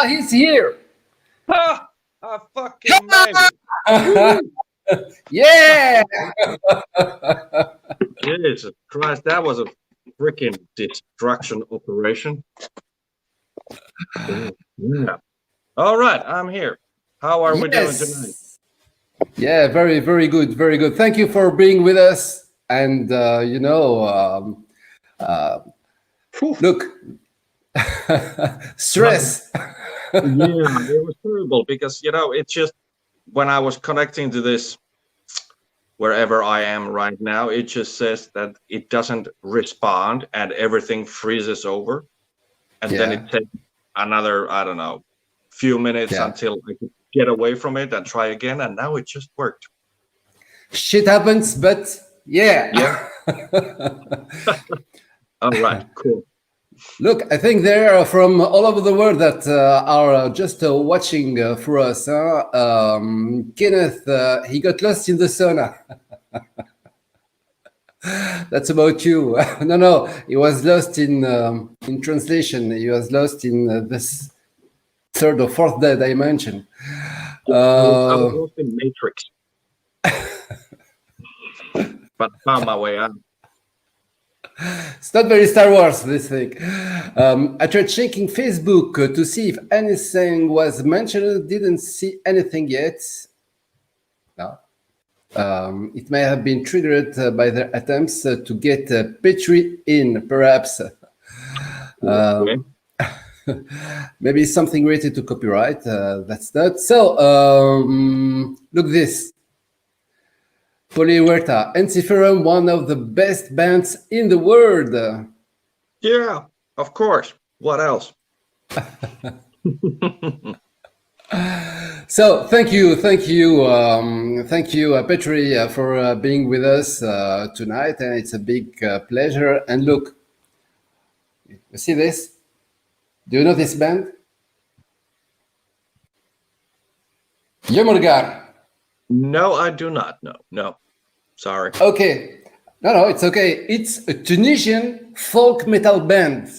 He's here. Ah, I fucking made it. Yeah. Jesus Christ, that was a freaking destruction operation. Yeah. All right, I'm here. How are we doing tonight? Yeah, very, very good, very good. Thank you for being with us. And look, stress. Yeah, it was terrible because it's just when I was connecting to this, wherever I am right now, it just says that it doesn't respond and everything freezes over, and then it takes another, I don't know, few minutes until I could get away from it and try again, and now it just worked. Shit happens, but yeah. All right, cool. Look, I think there are from all over the world that are just watching for us. Kenneth, he got lost in the sauna. That's about you. No, he was lost in translation. He was lost in this third or fourth dimension. I was lost in Matrix. But I found my way out. It's not very Star Wars, this thing. I tried checking Facebook to see if anything was mentioned. Didn't see anything yet. No. It may have been triggered by their attempts to get Petri in, perhaps. Maybe something related to copyright. That's not. So, look this. Huerta, Ensiferum, one of the best bands in the world. Yeah, of course. What else? So thank you, Petri, for being with us tonight, and it's a big pleasure. And look, you see this? Do you know this band? Yomurgar. No, I do not know. No, sorry. Okay. No, it's okay. It's a Tunisian folk metal band.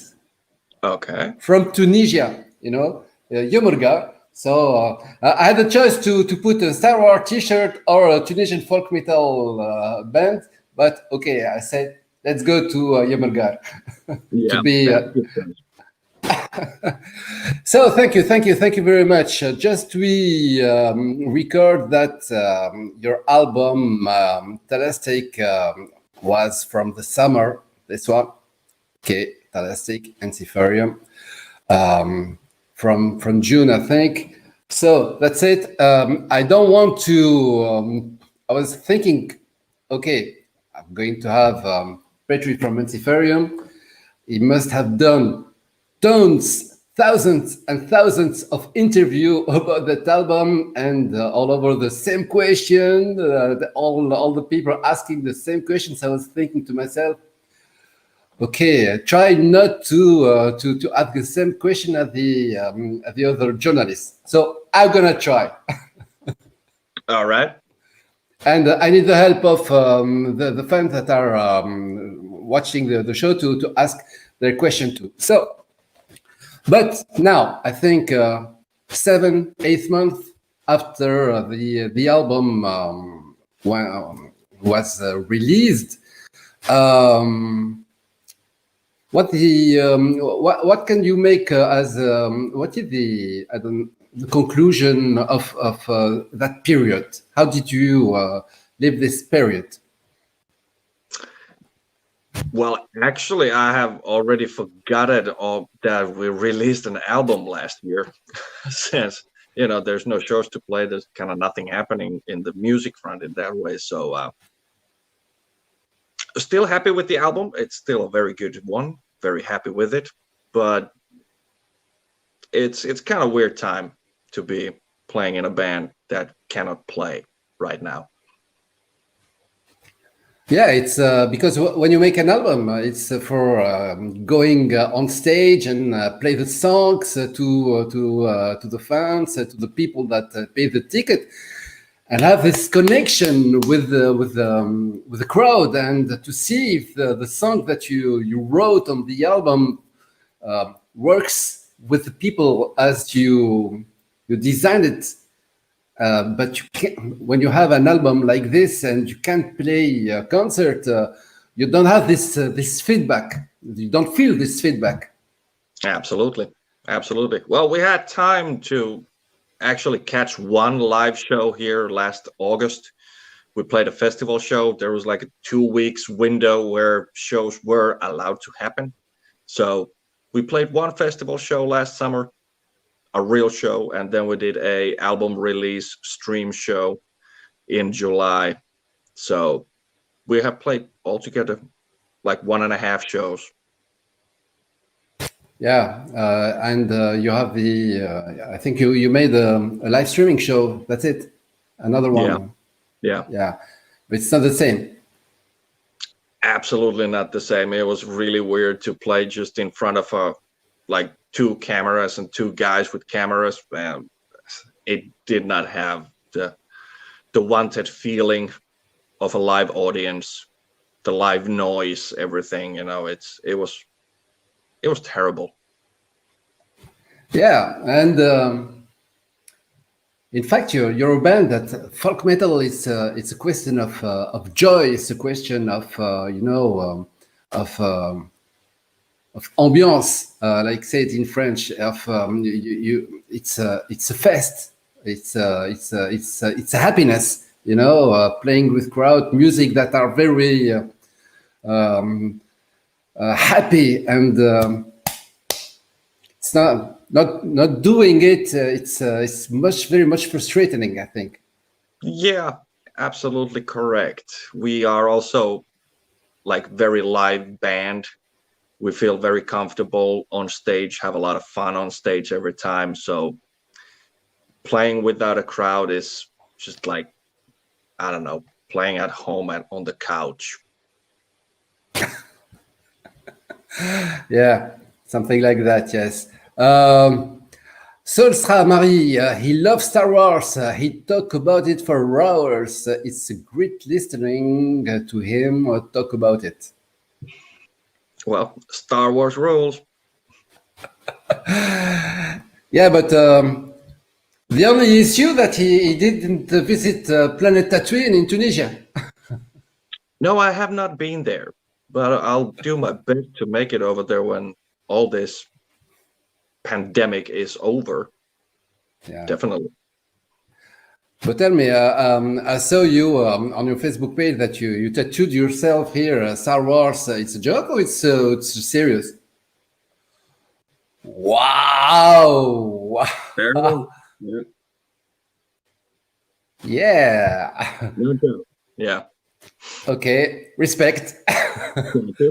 Okay. From Tunisia, Yomurgar. So I had the choice to put a Star Wars t-shirt or a Tunisian folk metal band, but okay, I said, let's go to Yomurgar. Yeah. To be. So thank you very much. Just we record that your album Thalassic was from the summer. This one, okay, Thalassic, Inferium, from June, I think. So that's it. I don't want to. I was thinking, okay, I'm going to have Petri from Inferium. He must have done thousands and thousands of interviews about that album, and all over the same question, all the people asking the same questions. I was thinking to myself, okay, try not to ask the same question as the other journalists. So I'm gonna try. All right. And I need the help of the fans that are watching the show to ask their question too. So. But now, I think 7-8 months after the album was released, what can you make as what is the conclusion of that period? How did you live this period? Well, actually, I have already forgotten that we released an album last year, since there's no shows to play. There's kind of nothing happening in the music front in that way. So, still happy with the album. It's still a very good one. Very happy with it, but it's kind of weird time to be playing in a band that cannot play right now. Yeah, it's because when you make an album, it's for going on stage and play the songs to the fans, to the people that pay the ticket, and have this connection with the crowd, and to see if the song that you wrote on the album works with the people as you designed it. But you can't, when you have an album like this and you can't play a concert, you don't have this feedback. You don't feel this feedback. Absolutely. Absolutely. Well, we had time to actually catch one live show here last August. We played a festival show. There was like a 2 weeks window where shows were allowed to happen. So we played one festival show last summer, a real show, and then we did a album release stream show in July. So we have played altogether like 1.5 shows. Yeah, and you have the. I think you made a live streaming show. That's it. Another one. Yeah. But it's not the same. Absolutely not the same. It was really weird to play just in front of like 2 cameras and 2 guys with cameras. It did not have the wanted feeling of a live audience, the live noise, everything. It was terrible. Yeah, and in fact, you're a band that folk metal is it's a question of joy. It's a question of of ambiance, like say it in French. Of it's a fest. It's a happiness. Playing with crowd, music that are very happy, and it's not doing it. It's very much frustrating, I think. Yeah, absolutely correct. We are also like very live band. We feel very comfortable on stage, have a lot of fun on stage every time. So playing without a crowd is just like, I don't know, playing at home on the couch. Yeah, something like that, yes. Solstra Marie, he loves Star Wars. He talk about it for hours. It's a great listening to him talk about it. Well, Star Wars rules. Yeah, but the only issue that he didn't visit Planet Tatooine in Tunisia. No, I have not been there, but I'll do my best to make it over there when all this pandemic is over. Yeah, definitely. But tell me, I saw you on your Facebook page that you tattooed yourself here, Star Wars. It's a joke or it's serious? Wow! Yeah. Yeah. No joke. Yeah. Okay. Respect.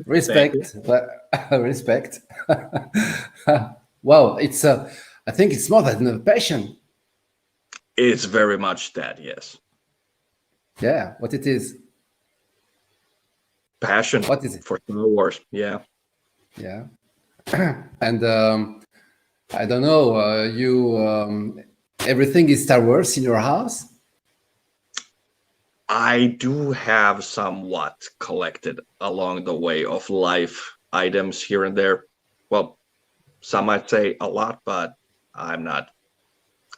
Respect. Respect. Wow. It's I think it's more than a passion. It's very much that, yes. Yeah. What it is? Passion. What is it? For Star Wars? Yeah. Yeah. And I don't know. You everything is Star Wars in your house? I do have somewhat collected along the way of life items here and there. Well, some might say a lot, but I'm not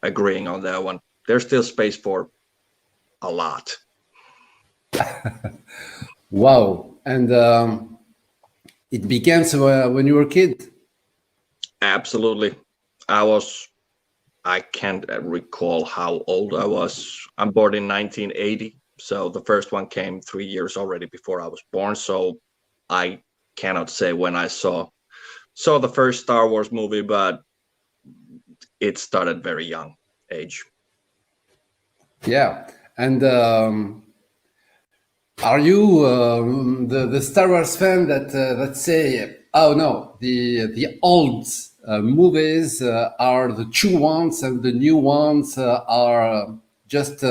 agreeing on that one. There's still space for a lot. Wow. And it began when you were a kid? Absolutely. I can't recall how old I was. I'm born in 1980. So the first one came 3 years already before I was born. So I cannot say when I saw the first Star Wars movie, but it started very young age. Yeah. And are you the Star Wars fan that say, oh no, the old movies are the true ones and the new ones are just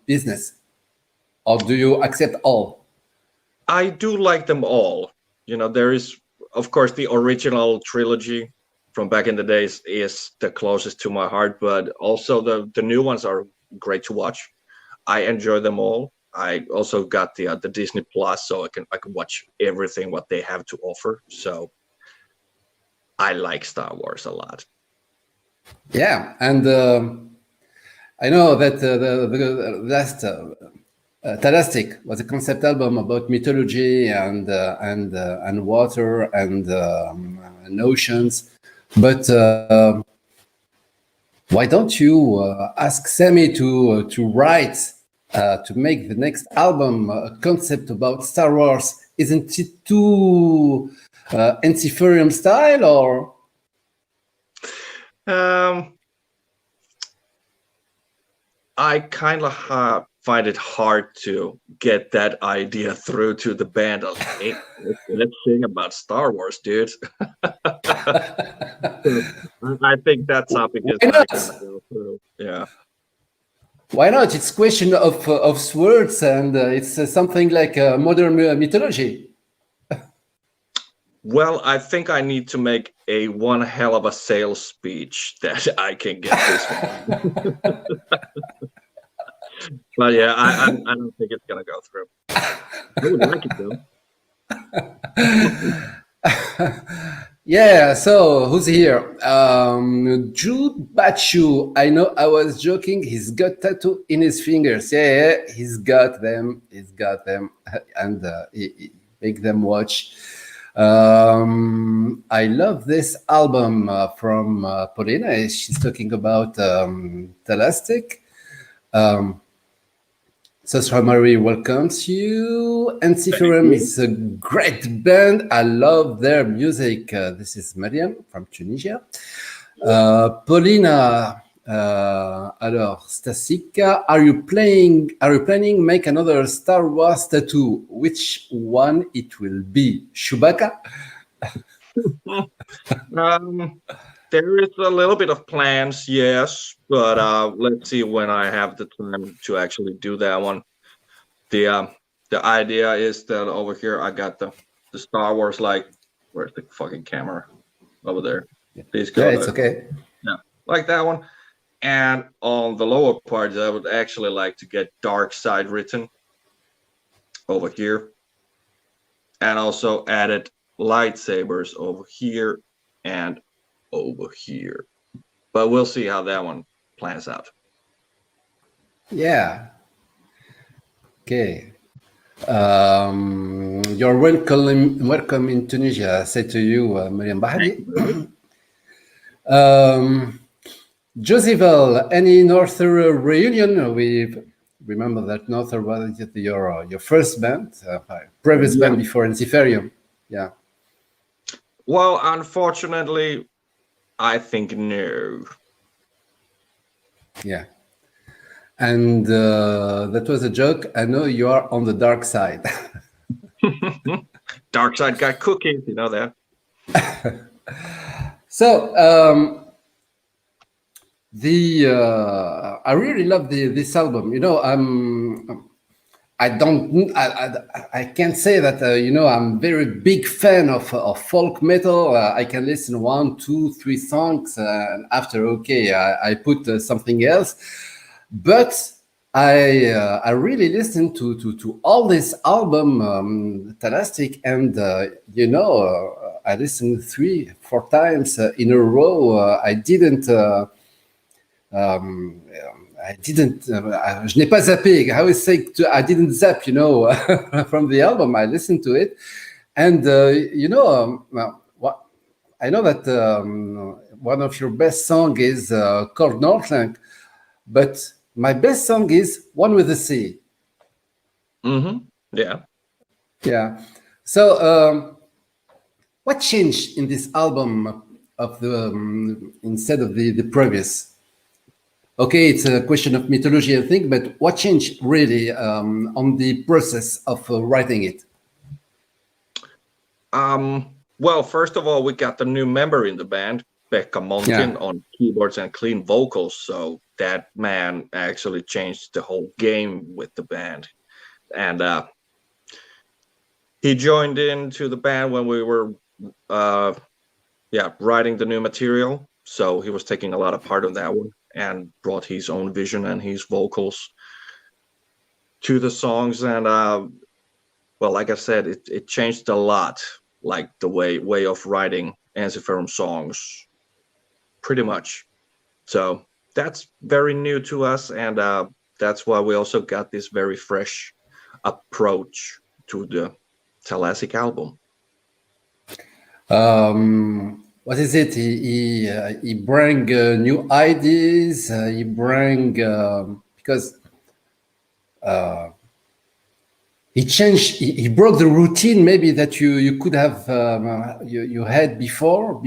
business? Or do you accept all? I do like them all. There is, of course, the original trilogy from back in the days is the closest to my heart, but also the new ones are great to watch. I enjoy them all. I also got the Disney Plus, so I can watch everything what they have to offer. So I like Star Wars a lot. Yeah, and I know that the last Thalassic was a concept album about mythology and water and oceans. But why don't you ask Sammy to write to make the next album a concept about Star Wars? Isn't it too Ensiferum style or? I kind of find it hard to get that idea through to the band. Like, hey, let's sing about Star Wars, dude. I think that topic is not gonna go through. Yeah. Why not? It's question of swords, and it's something like modern mythology. Well, I think I need to make a one hell of a sales speech that I can get this one. But yeah, I don't think it's gonna go through. I would like it though. Yeah, so who's here? Jude Bachu. I know I was joking. He's got tattoo in his fingers. Yeah, he's got them. And he make them watch. I love this album from Paulina. She's talking about Thalassic. Sasra Marie welcomes you. Ensiferum is a great band. I love their music. This is Mariam from Tunisia. Paulina, alors Stasika, are you planning make another Star Wars tattoo? Which one it will be? Chewbacca? There is a little bit of plans, yes, but let's see when I have the time to actually do that one. The idea is that over here I got the Star Wars, like, where's the fucking camera? Over there. Please go. Yeah, it's okay. Yeah, like that one. And on the lower parts, I would actually like to get dark side written over here, and also added lightsabers over here and over here. But we'll see how that one plans out. Yeah. Okay. You're welcome in Tunisia. I say to you, Mariam Bahdi. Joseph, any Norther reunion? We remember that Norther was your first band, previous band before Inferium. Yeah. Well, unfortunately, I think no. Yeah. And that was a joke. I know you are on the dark side. Dark side got cookies, you know that. So I really love this album. You know, I can't say that I'm very big fan of folk metal. I can listen 1, 2, 3 songs, and after I put something else. But I really listened to all this album, Thalassic, and I listened 3-4 times in a row. I didn't. Je n'ai pas zappé. I always say I didn't zap, from the album. I listened to it, and I know that one of your best songs is called Northland, but my best song is One with the Sea. Mm-hmm. Yeah. Yeah. So, what changed in this album of instead of the previous? Okay, it's a question of mythology, I think, but what changed really on the process of writing it? Well, first of all, we got the new member in the band, Pekka Montin, on keyboards and clean vocals. So that man actually changed the whole game with the band. And he joined into the band when we were writing the new material. So he was taking a lot of part of that one and brought his own vision and his vocals to the songs. And well, like I said, it changed a lot, like the way of writing Ensiferum songs, pretty much. So that's very new to us, and that's why we also got this very fresh approach to the Thalassic album. What is it? He bring new ideas. He bring because he changed. He broke the routine maybe that you could have you had before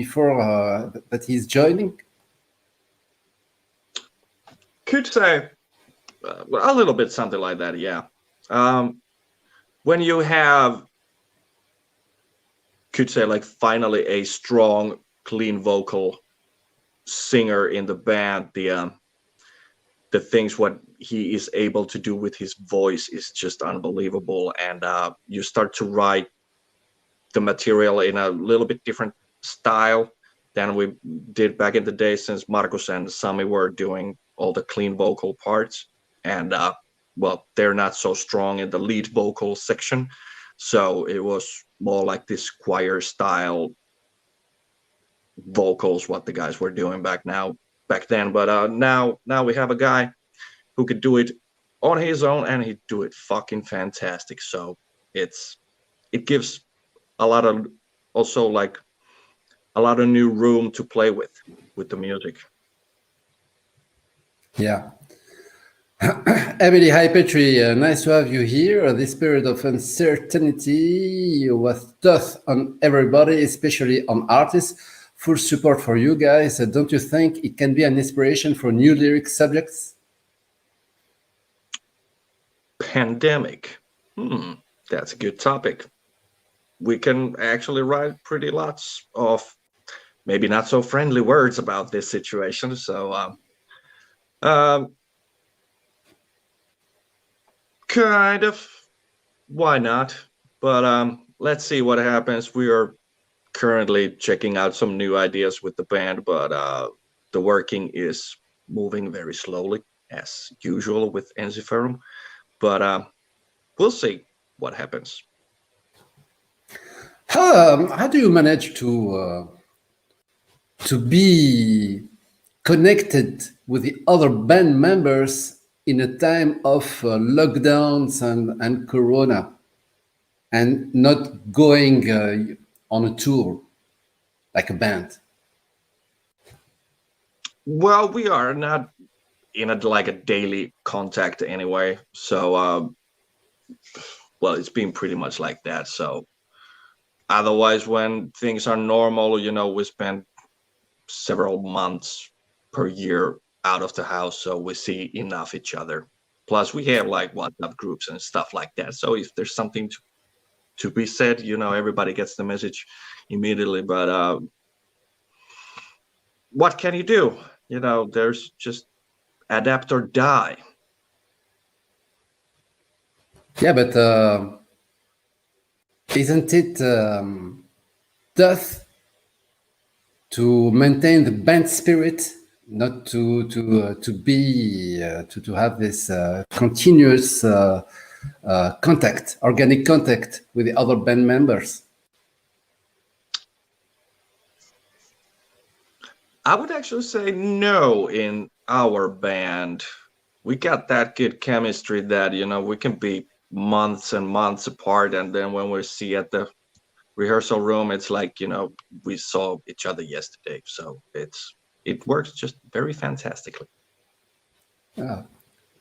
that he's joining. Could say a little bit something like that, yeah. When you have, could say like finally a strong, clean vocal singer in the band, the things what he is able to do with his voice is just unbelievable, and you start to write the material in a little bit different style than we did back in the day, since Markus and Sami were doing all the clean vocal parts, and well, they're not so strong in the lead vocal section, so it was more like this choir style vocals what the guys were doing back then. But now we have a guy who could do it on his own, and he'd do it fucking fantastic. So it gives a lot of, also like a lot of new room to play with the music. Yeah. Emily, hi Petri, nice to have you here. This period of uncertainty was tough on everybody, especially on artists. Full support for you guys. Don't you think it can be an inspiration for new lyric subjects? Pandemic. That's a good topic. We can actually write pretty lots of maybe not so friendly words about this situation. So kind of, why not? But let's see what happens. We are currently checking out some new ideas with the band, but the working is moving very slowly, as usual with Ensiferum. But we'll see what happens. How do you manage to be connected with the other band members in a time of lockdowns and Corona, and not going on a tour like a band? Well, we are not in a daily contact anyway, so well, it's been pretty much like that. So otherwise, when things are normal, we spend several months per year out of the house, so we see enough each other. Plus we have like WhatsApp groups and stuff like that, so if there's something to be said, everybody gets the message immediately. But what can you do? There's just adapt or die. Yeah, but isn't it tough to maintain the band spirit, not to have this continuous contact, organic contact with the other band members? I would actually say no. In our band, we got that good chemistry that we can be months and months apart, and then when we see at the rehearsal room, it's like we saw each other yesterday. So it works just very fantastically.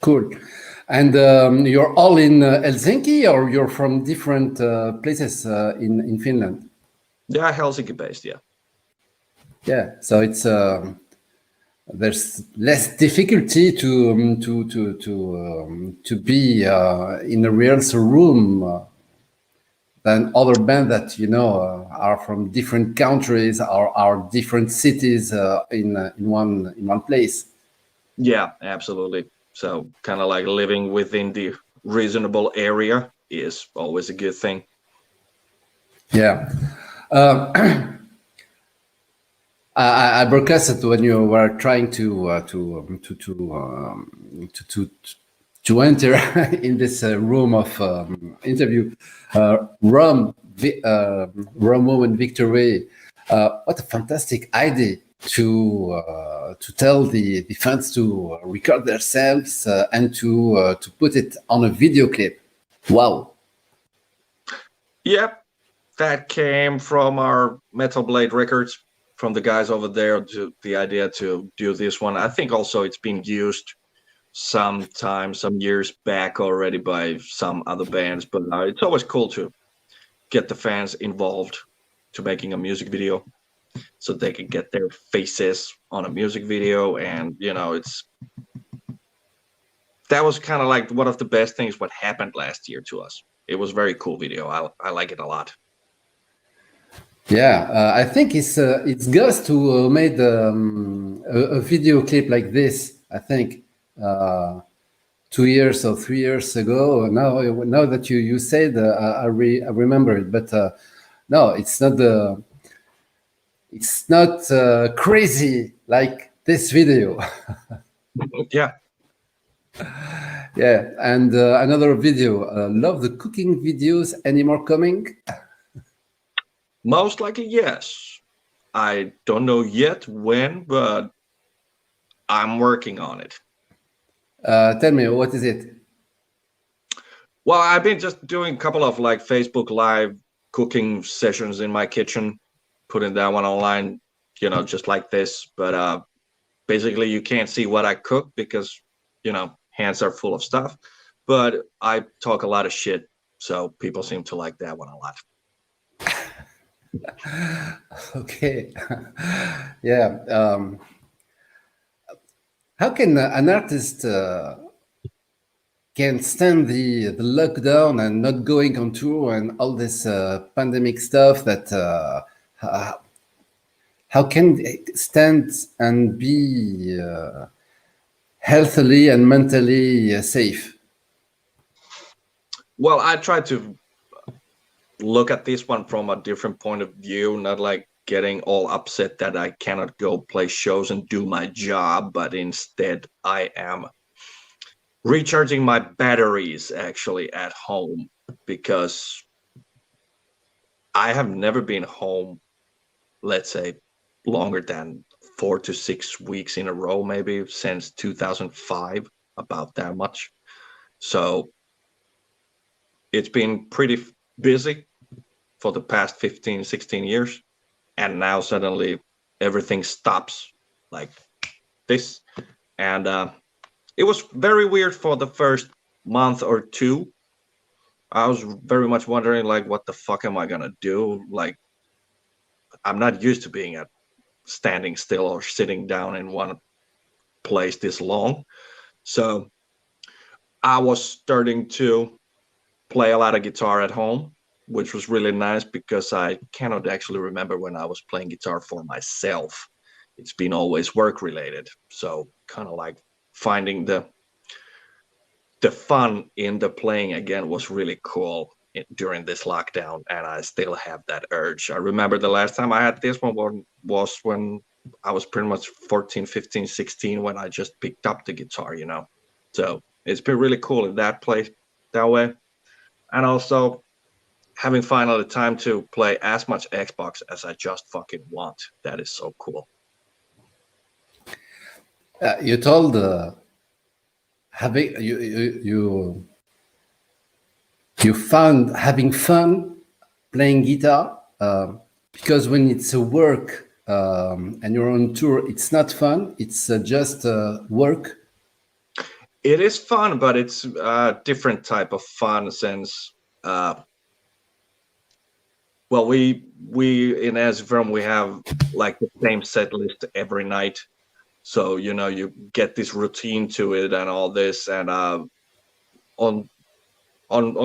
Cool. And you're all in Helsinki, or you're from different places in Finland? Yeah, Helsinki based. Yeah, so it's there's less difficulty to be in a rehearsal room than other bands that are from different countries or are different cities in one place. Yeah, absolutely. So kind of like living within the reasonable area is always a good thing. Yeah. I broadcasted when you were trying to enter in this room of interview. Rome and Victory. What a fantastic idea to tell the fans to record themselves and to put it on a video clip. Wow. Yep, that came from our Metal Blade Records, from the guys over there, to the idea to do this one. I think also it's been used some years back already by some other bands, but it's always cool to get the fans involved to making a music video so they can get their faces on a music video. And that was kind of like one of the best things what happened last year to us. It was a very cool video. I like it a lot. Yeah, I think it's Gus who made a video clip like this. I think 2 years or 3 years ago. Now that you said, I remember it. But no, it's not crazy like this video. Yeah. Yeah, and another video. Love the cooking videos. Any more coming? Most likely, yes. I don't know yet when, but I'm working on it. Tell me, what is it? Well, I've been just doing a couple of like Facebook Live cooking sessions in my kitchen, putting that one online, just like this. But basically, you can't see what I cook because, hands are full of stuff. But I talk a lot of shit, so people seem to like that one a lot. Okay. Yeah. How can an artist can stand the lockdown and not going on tour and all this pandemic stuff? That how can they stand and be healthily and mentally safe? Well, I try to look at this one from a different point of view, not like getting all upset that I cannot go play shows and do my job, but instead I am recharging my batteries actually at home, because I have never been home, let's say, longer than 4 to 6 weeks in a row, maybe since 2005, about that much. So it's been pretty busy for the past 15, 16 years. And now suddenly everything stops like this. And it was very weird for the first month or two. I was very much wondering, like, what the fuck am I going to do? Like, I'm not used to being standing still or sitting down in one place this long. So I was starting to play a lot of guitar at home, which was really nice because I cannot actually remember when I was playing guitar for myself. It's been always work related. So kind of like finding the fun in the playing again was really cool during this lockdown. And I still have that urge. I remember the last time I had this one was when I was pretty much 14, 15, 16, when I just picked up the guitar, So it's been really cool in that place that way. And also having finally time to play as much Xbox as I just fucking want. That is so cool. You told having you found having fun playing guitar, because when it's a work and you're on tour, it's not fun. It's just work. It is fun, but it's a different type of fun since. Well, we in Ensiferum, we have like the same set list every night. So, you get this routine to it and all this. And on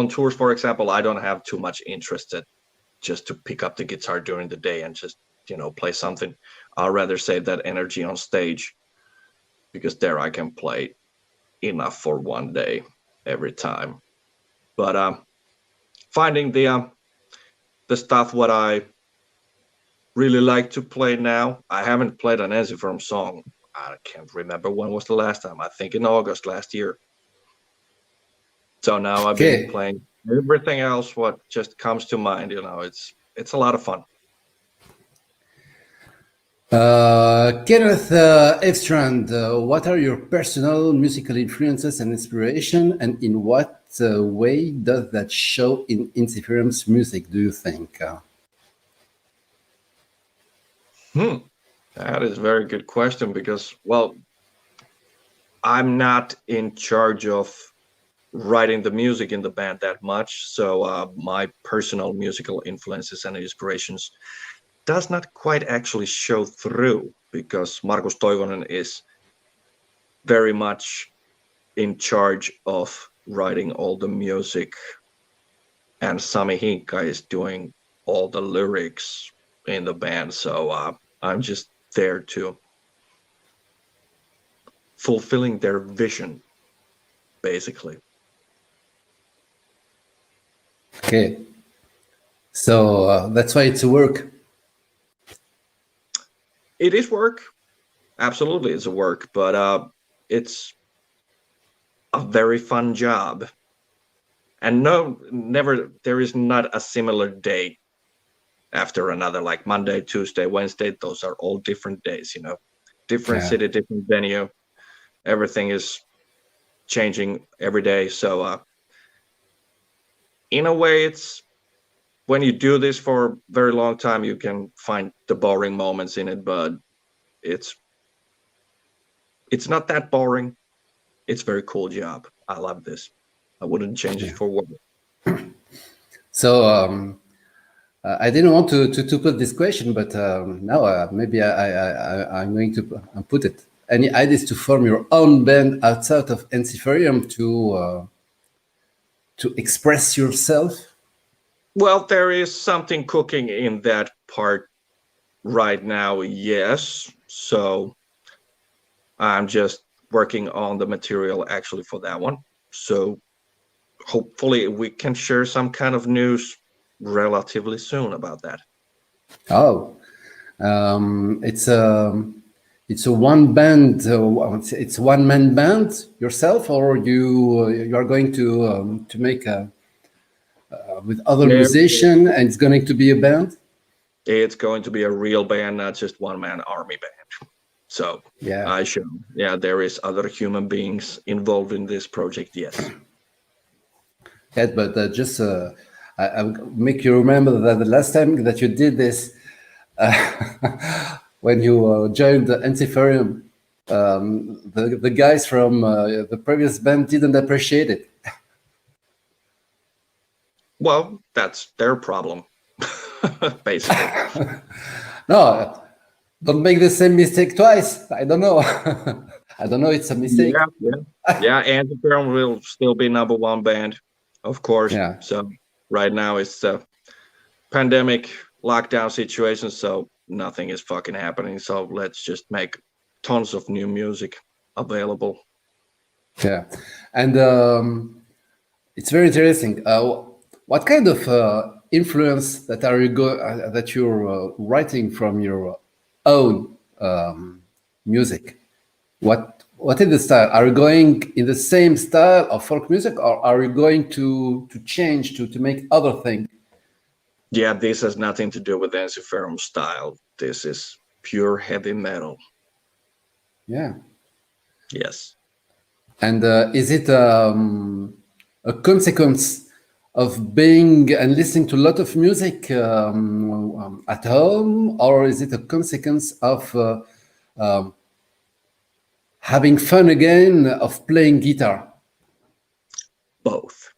tours, for example, I don't have too much interest just to pick up the guitar during the day and just, play something. I'd rather save that energy on stage, because there I can play enough for one day every time. But finding the stuff what I really like to play now. I haven't played an Ensiferum song. I can't remember when was the last time. I think in August last year. So now I've been playing everything else what just comes to mind. It's a lot of fun. Kenneth Ekstrand, what are your personal musical influences and inspiration, and in what way does that show in Ensiferum's music, do you think? That is a very good question because, well, I'm not in charge of writing the music in the band that much, so my personal musical influences and inspirations does not quite actually show through because Markus Toivonen is very much in charge of writing all the music, and Sami Hinkka is doing all the lyrics in the band. So I'm just there to fulfilling their vision, basically. Okay, so that's why it's a work. It is work. Absolutely, it's a work, but it's a very fun job. And never, there is not a similar day after another, like Monday, Tuesday, Wednesday. Those are all different days, different city, different venue. Everything is changing every day. So in a way, it's when you do this for a very long time, you can find the boring moments in it, but it's not that boring. It's a very cool job. I love this. I wouldn't change it for work. So I didn't want to put this question, but now maybe I'm going to put it. Any ideas to form your own band outside of Inferium to express yourself? Well, there is something cooking in that part right now, yes. So I'm just working on the material actually for that one. So hopefully we can share some kind of news relatively soon about that. Oh, it's a one band. It's one man band yourself, or you are going to make a with other musician, and it's going to be a band. It's going to be a real band, not just one man army band. So yeah, there is other human beings involved in this project. Yes. Yeah, but just I make you remember that the last time that you did this, when you joined the Ensiferum, the guys from the previous band didn't appreciate it. Well, that's their problem, basically. No, don't make the same mistake twice. I don't know. I don't know. It's a mistake. Yeah. Ensiferum will still be #1 band, of course. Yeah. So right now it's a pandemic lockdown situation, so nothing is fucking happening. So let's just make tons of new music available. Yeah, and it's very interesting. What kind of influence that you're writing from your own music? What is the style? Are you going in the same style of folk music, or are you going to change to make other things? Yeah, this has nothing to do with Ensiferum style. This is pure heavy metal. Yeah. Yes. And is it a consequence of being and listening to a lot of music at home, or is it a consequence of having fun again, of playing guitar? Both,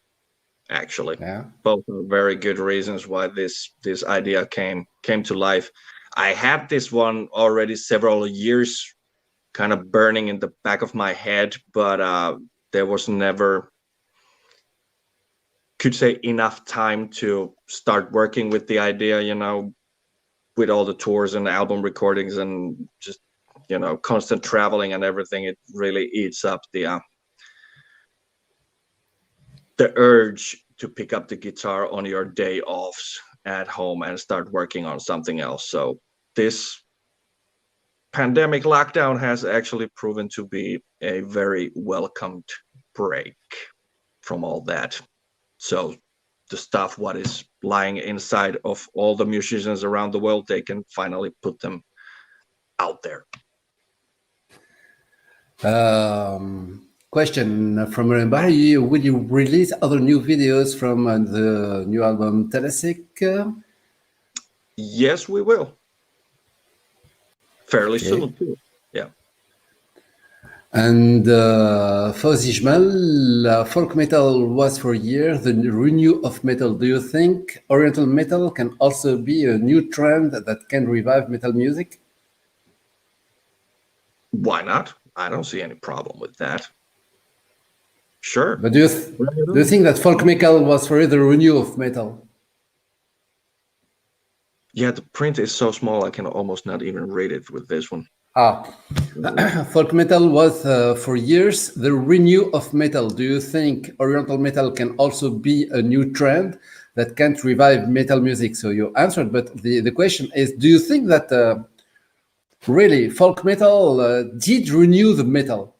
actually. Yeah. Both are very good reasons why this idea came to life. I had this one already several years kind of burning in the back of my head, but there was never, could say, enough time to start working with the idea, with all the tours and album recordings and just, constant traveling and everything. It really eats up the urge to pick up the guitar on your day offs at home and start working on something else. So this pandemic lockdown has actually proven to be a very welcomed break from all that. So the stuff what is lying inside of all the musicians around the world, they can finally put them out there. Question from everybody: will you release other new videos from the new album Thalassic? Yes, we will. Fairly Okay. soon too. Yeah. And Fawzi Jmal, folk metal was for years the renew of metal. Do you think Oriental metal can also be a new trend that can revive metal music? Why not? I don't see any problem with that. Sure. But do you think that folk metal was for the renew of metal? Yeah, the print is so small I can almost not even read it with this one. Folk metal was for years the renew of metal. Do you think Oriental metal can also be a new trend that can't revive metal music? So you answered, but the question is, do you think that really folk metal did renew the metal?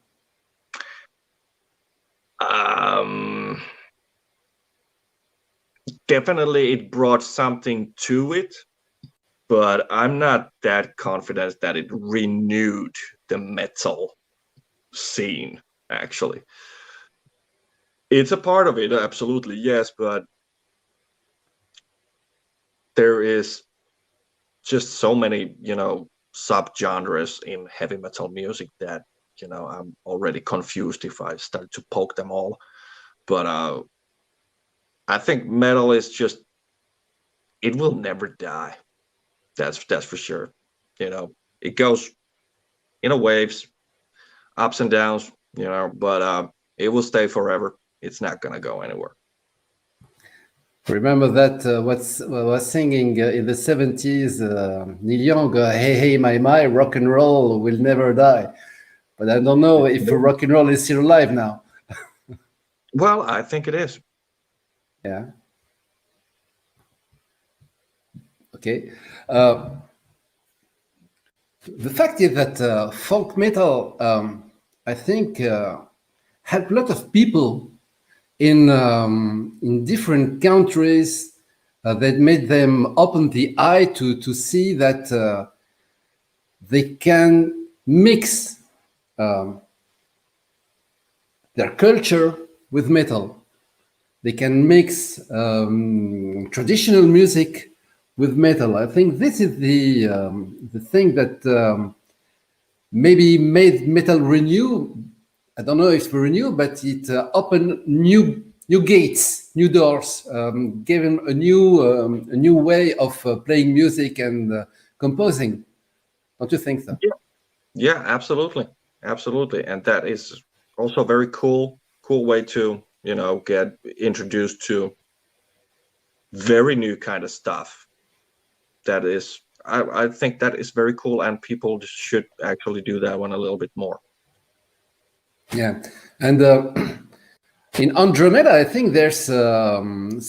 Definitely it brought something to it, but I'm not that confident that it renewed the metal scene, actually. It's a part of it, absolutely, yes, but there is just so many, subgenres in heavy metal music that, I'm already confused if I start to poke them all. But I think metal is just, it will never die. That's for sure. It goes in a waves, ups and downs, but it will stay forever. It's not gonna go anywhere. Remember that was singing in the 70s, Neil Young, "Hey, hey, my, rock and roll will never die." But I don't know if rock and roll is still alive now. Well, I think it is. Yeah. Okay. The fact is that folk metal, I think, helped a lot of people in different countries that made them open the eye to see that they can mix their culture with metal. They can mix traditional music with metal. I think this is the thing that maybe made metal renew. I don't know if renew, but it opened new gates, new doors, gave him a new way of playing music and composing. Don't you think so? Yeah, absolutely, and that is also very cool way to get introduced to very new kind of stuff. That is, I think that is very cool, and people should actually do that one a little bit more. Yeah, and in Andromeda, I think there's some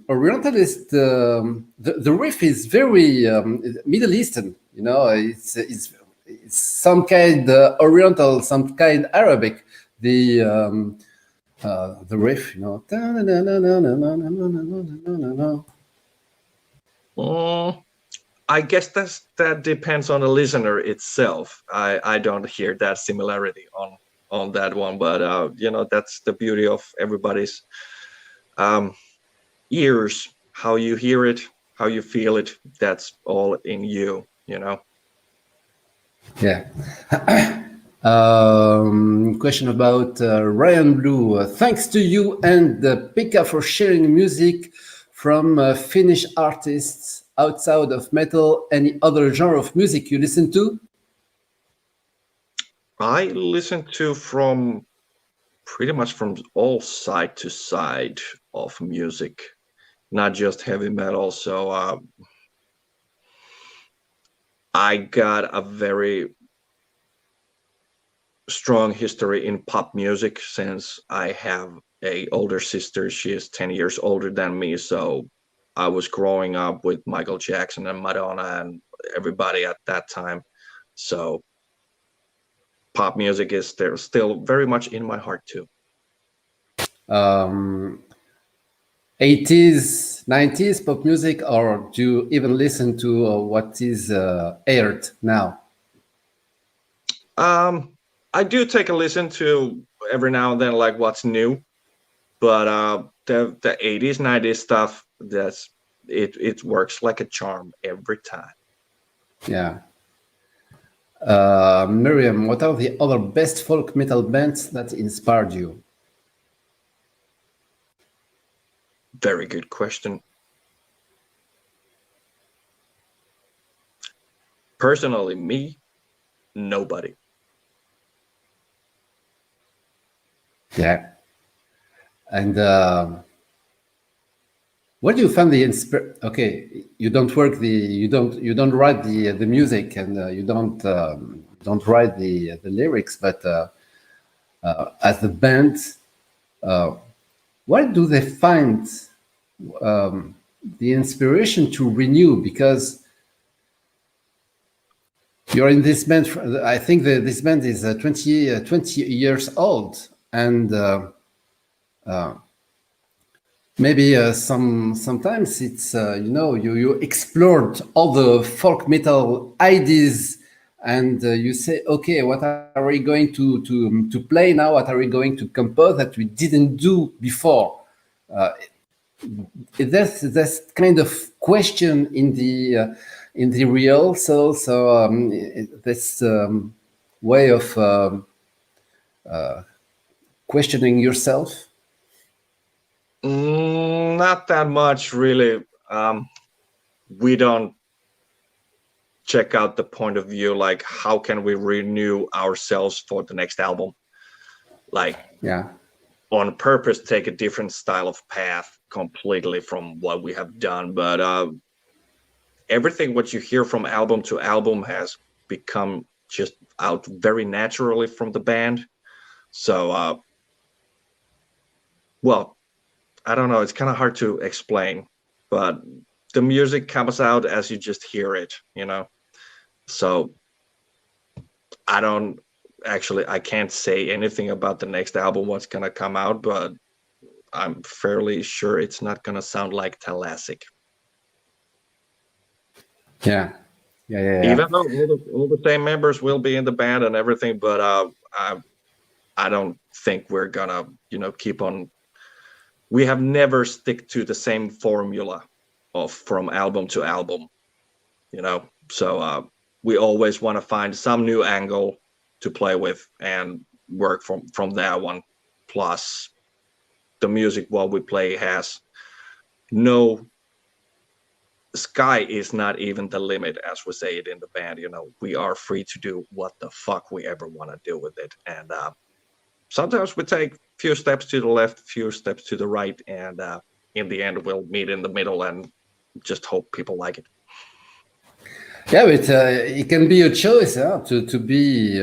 Orientalist. The riff is very Middle Eastern. It's some kind Oriental, some kind Arabic. The riff, I guess that depends on the listener itself. I don't hear that similarity on that one, but that's the beauty of everybody's ears. How you hear it, how you feel it, that's all in you. Yeah. Question about Ryan Blue. Thanks to you and Pekka for sharing music from Finnish artists outside of metal. Any other genre of music you listen to? I listen to from pretty much from all side to side of music, not just heavy metal. So I got a very strong history in pop music since I have a older sister. She is 10 years older than me, so I was growing up with Michael Jackson and Madonna and everybody at that time. So pop music is there still very much in my heart too. 80s, 90s pop music, or do you even listen to what is aired now? I do take a listen to every now and then, like what's new, but the 80s, 90s stuff, it works like a charm every time. Yeah. Miriam, what are the other best folk metal bands that inspired you? Very good question. Personally, me, nobody. Yeah. And where do you find the inspiration? Okay, you don't write the music, and you don't write the lyrics, but as the band, where do they find the inspiration to renew? Because you're in this band. I think this band is 20 years old, and maybe sometimes it's you explored all the folk metal ideas, and you say, okay, what are we going to play now? What are we going to compose that we didn't do before? There's kind of question in the real. So this way of questioning yourself. Not that much, really. We don't check out the point of view, like how can we renew ourselves for the next album, like on purpose take a different style of path completely from what we have done. But everything what you hear from album to album has become just out very naturally from the band. So well, I don't know, it's kind of hard to explain, but the music comes out as you just hear it, so I can't say anything about the next album, what's gonna come out, but I'm fairly sure it's not gonna sound like Thalassic. Yeah. Even though all the same members will be in the band and everything, but I don't think we're gonna keep on. We have never stick to the same formula from album to album, so we always want to find some new angle to play with and work from that one. Plus the music what we play has no sky is not even the limit, as we say it in the band. We are free to do what the fuck we ever want to do with it, and sometimes we take few steps to the left, few steps to the right, and in the end we'll meet in the middle and just hope people like it. Yeah, but it can be a choice to be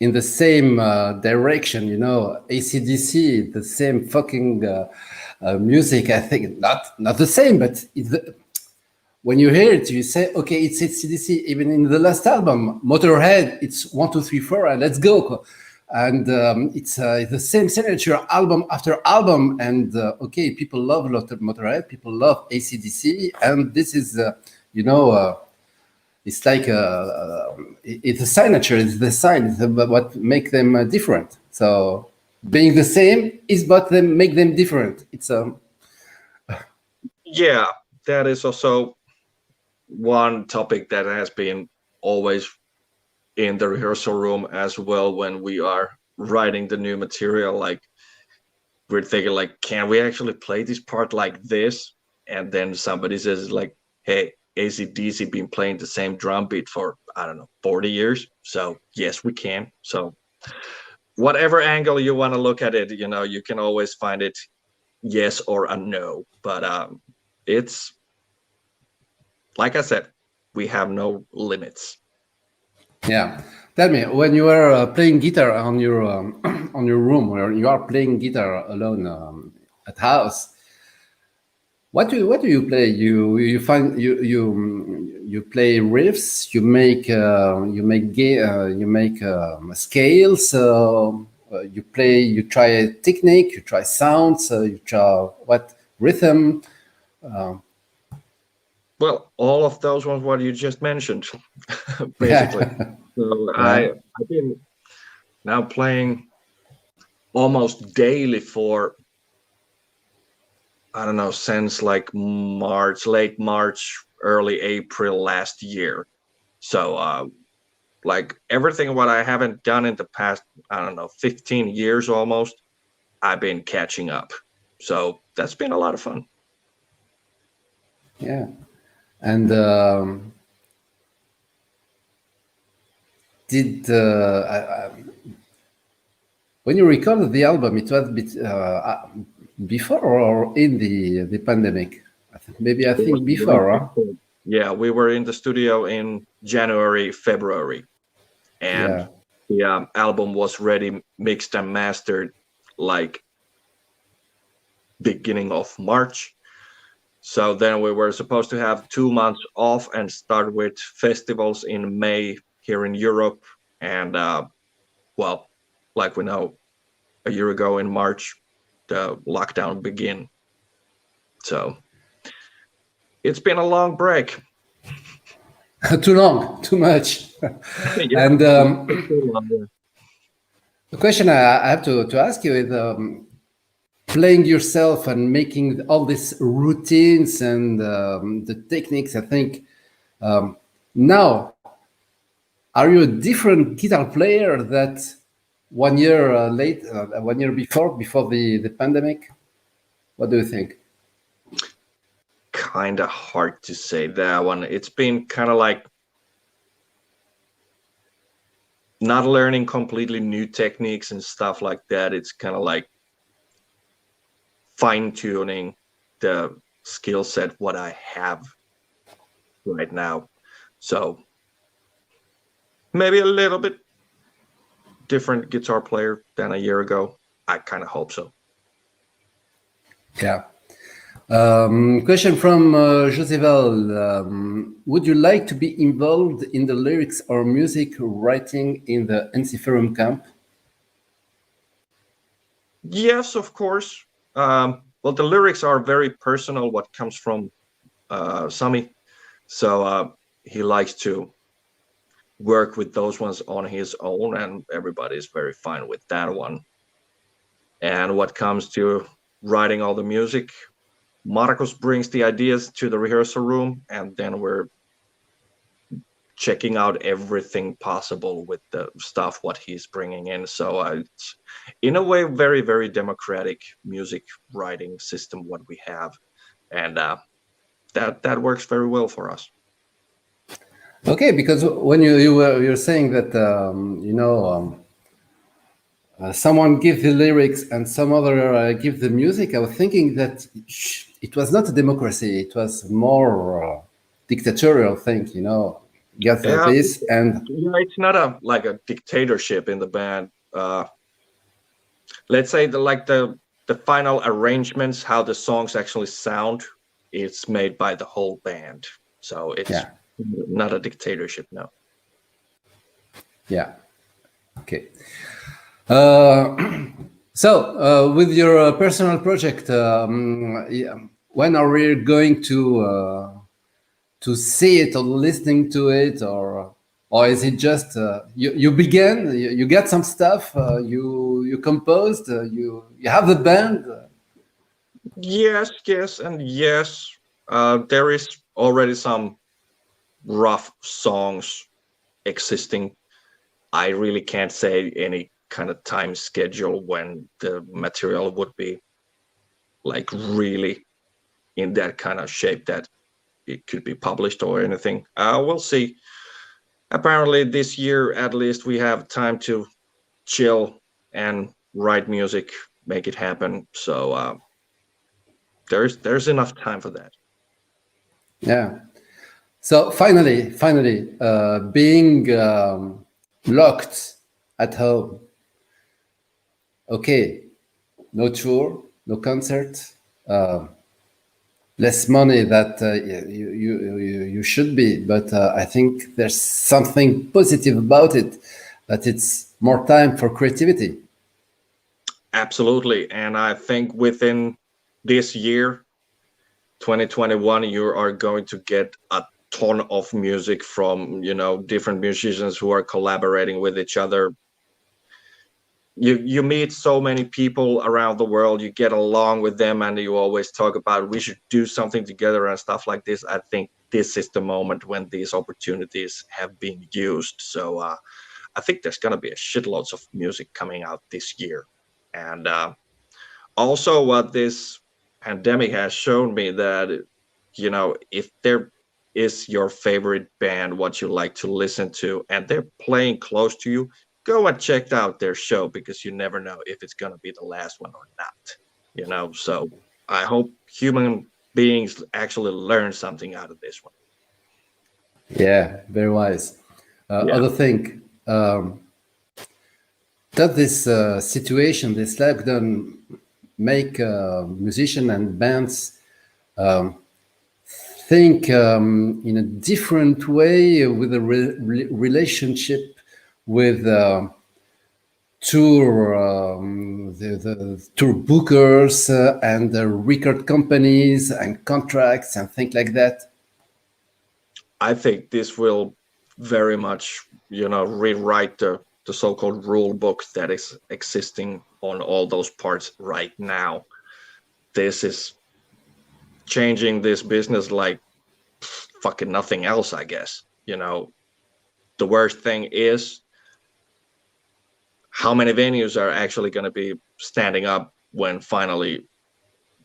in the same direction, AC/DC, the same fucking music. I think not the same, but when you hear it, you say, okay, it's AC/DC. Even in the last album, Motorhead, it's 1, 2, 3, 4, and let's go. And it's the same signature album after album. And okay, people love Motorhead, people love AC/DC, and this is, it's like it's a signature, it's the sign, it's what make them different. So being the same is what make them different. It's yeah, that is also one topic that has been always in the rehearsal room as well when we are writing the new material. Like we're thinking, like, can we actually play this part like this? And then somebody says, like, hey, AC/DC been playing the same drum beat for, I don't know, 40 years. So yes, we can. So whatever angle you want to look at it, you can always find it yes or a no. But it's, like I said, we have no limits. Yeah. Tell me, when you are playing guitar on your room, where you are playing guitar alone at house, what do you play? You play riffs. You make scales. You try a technique. You try sounds. You try what rhythm. Well, all of those ones what you just mentioned, basically. So Yeah. I've been now playing almost daily for, I don't know, since like March, late March, early April last year. So like everything what I haven't done in the past, I don't know, 15 years almost, I've been catching up. So that's been a lot of fun. Yeah. And did when you recorded the album, it was before or in the pandemic? I It was think right before, huh? before. Yeah, we were in the studio in January, February, and Yeah. the album was ready, mixed and mastered like beginning of March. So then we were supposed to have 2 months off and start with festivals in May here in Europe. And well, like we know, a year ago in March, the lockdown began. So it's been a long break. Too long, too much. Yeah, And it's been long, yeah. the question I have to ask you is playing yourself and making all these routines and the techniques. I think now, are you a different guitar player that 1 year late, 1 year before the pandemic? What do you think? Kind of hard to say that one. It's been kind of like not learning completely new techniques and stuff like that. It's kind of like fine tuning the skill set what I have right now. So maybe a little bit different guitar player than a year ago. I kind of hope so. Yeah. Question from Joseval. Would you like to be involved in the lyrics or music writing in the Ensiferum camp? Yes, of course. Well, the lyrics are very personal. What comes from Sami, so he likes to work with those ones on his own, and everybody's very fine with that one. And what comes to writing all the music, Marcos brings the ideas to the rehearsal room, and then we're checking out everything possible with the stuff what he's bringing in. So it's in a way very, very democratic music writing system what we have, and that works very well for us. Okay, because when you're saying that someone give the lyrics and some other give the music, I was thinking that it was not a democracy; it was more dictatorial thing. Get Yeah, this and it's not like a dictatorship in the band. Let's say the final arrangements, how the songs actually sound, it's made by the whole band. So it's yeah, not a dictatorship, no. yeah. Okay. So, with your personal project, when are we going to see it or listening to it, or is it just you began, you get some stuff, you composed, you have the band? Yes, yes, and yes. There is already some rough songs existing. I really can't say any kind of time schedule when the material would be like really in that kind of shape that it could be published or anything. We'll see. Apparently this year at least we have time to chill and write music, make it happen. So there's enough time for that. Yeah. So finally, being locked at home. Okay, no tour, no concert, less money that you should be, but I think there's something positive about it, that it's more time for creativity. Absolutely. And I think within this year, 2021, you are going to get a ton of music from, you know, different musicians who are collaborating with each other. You meet so many people around the world, you get along with them, and you always talk about we should do something together and stuff like this. I think this is the moment when these opportunities have been used. So I think there's going to be a shitloads of music coming out this year. And also what this pandemic has shown me that, you know, if there is your favorite band, what you like to listen to, and they're playing close to you, go and check out their show, because you never know if it's going to be the last one or not, you know. So I hope human beings actually learn something out of this one. Yeah, very wise. Other thing, does this situation, this lockdown, make musicians and bands think in a different way with a relationship with the tour bookers and the record companies and contracts and things like that? I think this will very much, you know, rewrite the so-called rule book that is existing on all those parts right now. This is changing this business like fucking nothing else, I guess. You know, the worst thing is how many venues are actually going to be standing up when finally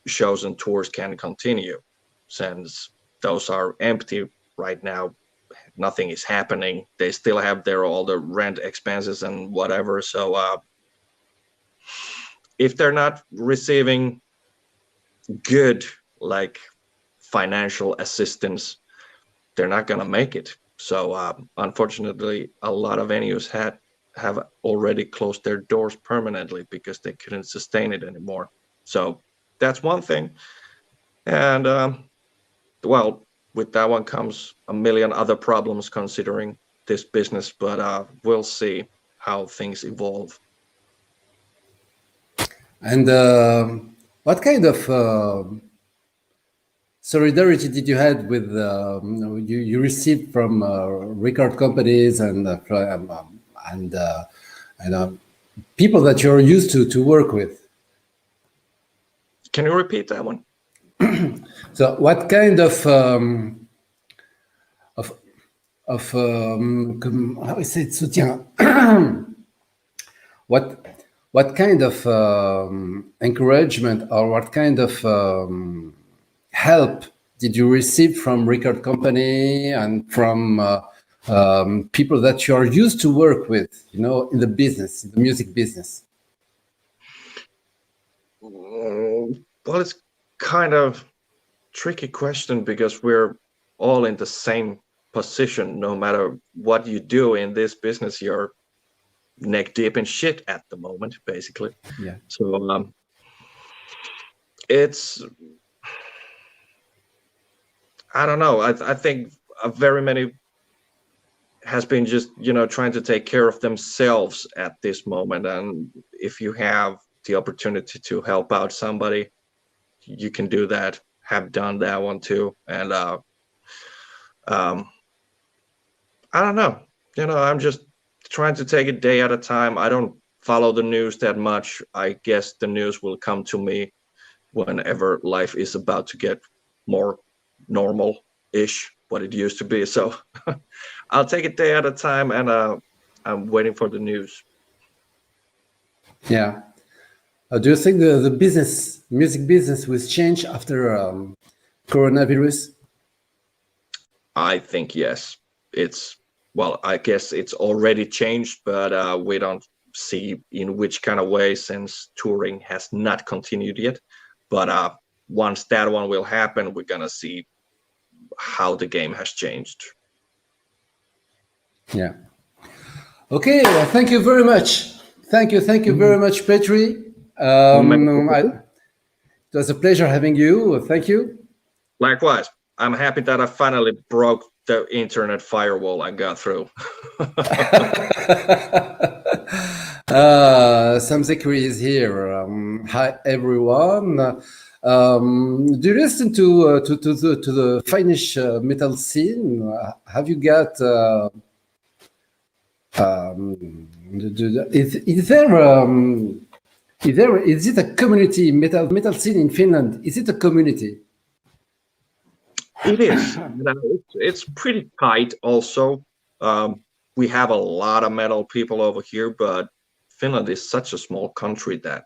shows and tours can continue, since those are empty right now. Nothing is happening. They still have all the rent expenses and whatever. So if they're not receiving good, like, financial assistance, they're not going to make it. So unfortunately, a lot of venues have already closed their doors permanently because they couldn't sustain it anymore. So that's one thing. And well, with that one comes a million other problems considering this business, but we'll see how things evolve. And what kind of solidarity did you had with you received from record companies and people that you're used to work with? Can you repeat that one? So, what kind of how is it soutien? What kind of encouragement or what kind of help did you receive from record company and from people that you are used to work with, you know, in the business, in the music business? Well, it's kind of tricky question because we're all in the same position. No matter what you do in this business, you're neck deep in shit at the moment, basically. Yeah. So it's, I don't know. I think very many has been just, you know, trying to take care of themselves at this moment. And if you have the opportunity to help out somebody, you can do that. Have done that one too. And I don't know. You know, I'm just trying to take it day at a time. I don't follow the news that much. I guess the news will come to me whenever life is about to get more normal-ish, what it used to be. So I'll take it day at a time, and I'm waiting for the news. Yeah. Do you think the music business will change after coronavirus? I think yes. Well, I guess it's already changed, but we don't see in which kind of way, since touring has not continued yet. But once that one will happen, we're gonna see how the game has changed. Yeah. Okay. Thank you very much. Thank you very much, Petri. It was a pleasure having you. Thank you. Likewise. I'm happy that I finally broke the internet firewall I got through. Sam Zekri is here. Hi everyone. Do you listen to the Finnish metal scene? Have you got? Is it a community metal scene in Finland? Is it a community? It is. It's pretty tight. Also, we have a lot of metal people over here, but Finland is such a small country that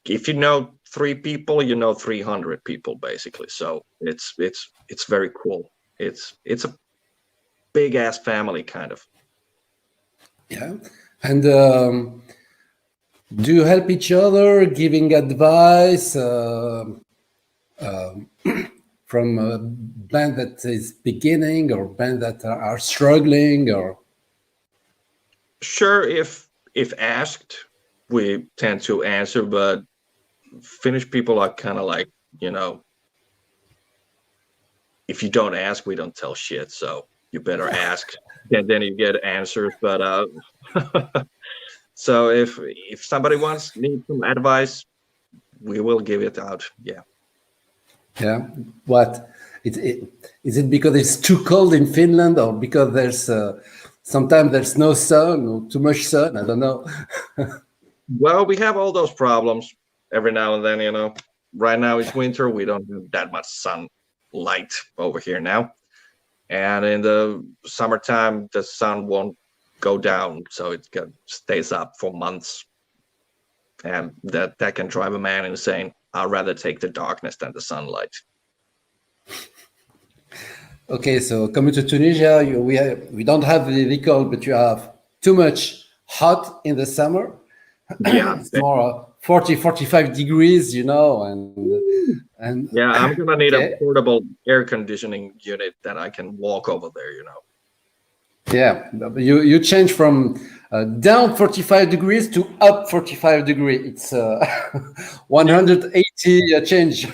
if you know 3 people, you know 300 people basically. So it's very cool. It's a big ass family kind of. Yeah, and do you help each other, giving advice from a band that is beginning or band that are struggling or? Sure, if asked, we tend to answer, but Finnish people are kind of like, if you don't ask, we don't tell shit. So you better ask, and then you get answers. But so if somebody needs some advice, we will give it out. Yeah. Yeah. What? Is it because it's too cold in Finland, or because there's sometimes there's no sun or too much sun? I don't know. Well, we have all those problems every now and then. Right now it's winter. We don't have that much sunlight over here now, and in the summertime the sun won't go down, so it stays up for months, and that can drive a man insane. I'd rather take the darkness than the sunlight. Okay, so coming to Tunisia, we don't have the cold, but you have too much hot in the summer. Yeah, it's more 40, 45 degrees, and yeah, I'm gonna need a portable air conditioning unit that I can walk over there. Yeah, you change from down 45 degrees to up 45 degrees. It's 180 change.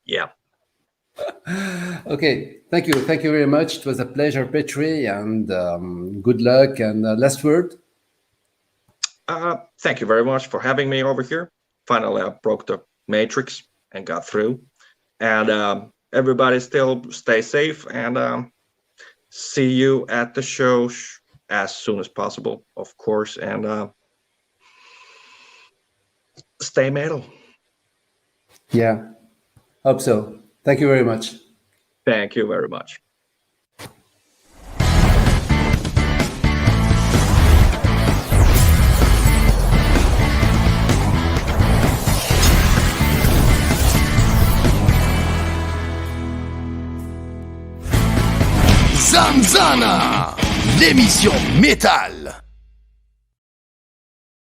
Yeah. Okay, thank you very much. It was a pleasure, Petri, and good luck. And last word. Thank you very much for having me over here. Finally, I broke the matrix and got through. And everybody still stay safe, and see you at the show as soon as possible, of course. And stay metal. Yeah, hope so. Thank you very much. Thank you very much. ZanZanA, l'émission métal.